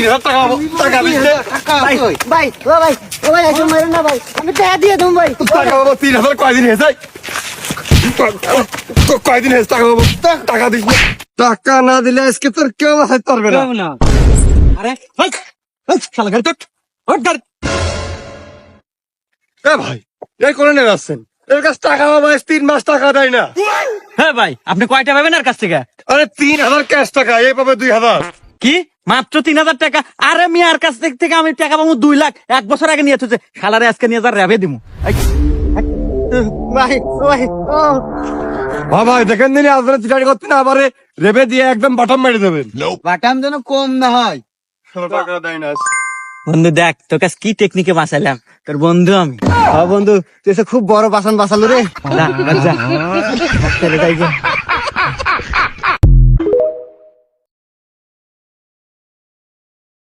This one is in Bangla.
3000 টাকা পাবো, টাকা দিচ্ছে। ভাই ও ভাই ও ভাই একদম মারেন না ভাই, আমি টাকা দিয়ে দেবো ভাই। টাকা পাবো 3000, কয়দিন হয়েছে? কয়দিন হয়েছে টাকা পাবো? টাকা দিস না। টাকা না দিলে আজকে তোর কেউ হাত পারবে না। না আরে শালা গাড়ি তো গাড়ি। এ ভাই, এই করে নিয়ে যাচ্ছেন? এর কাছে টাকা পাবো, 3 মাস টাকা দেয় না। হ্যাঁ ভাই, আপনি কয়টা পাবেন আর কাছ থেকে? আরে 3000 ক্যাশ টাকা, এই পাবে 2000। কি মাত্র 3000 টাকা? আরে মিয়ার কাছ থেকে আমি টাকা পাবো 2 লাখ, 1 বছর আগে নিয়ে এসেছে। শালারে আজকে নিয়ে যা রেবে দিমু। ভাই ও ভাই ও ভাই দেখেন দিন, আপনারা চিটারি করতে না আবার রেবে দিয়ে একদম বটম মেরে দেবেন। বাটাম যেন কম না হয়। টাকা দেয় না। বন্ধু দেখ, তোর কাছে কি টেকনিকে বাঁচাইলাম, তোর বন্ধু আমি। বন্ধু তুই খুব বড় বাসন বাঁচালো রে। যা, যা। ছেড়ে যাই যে।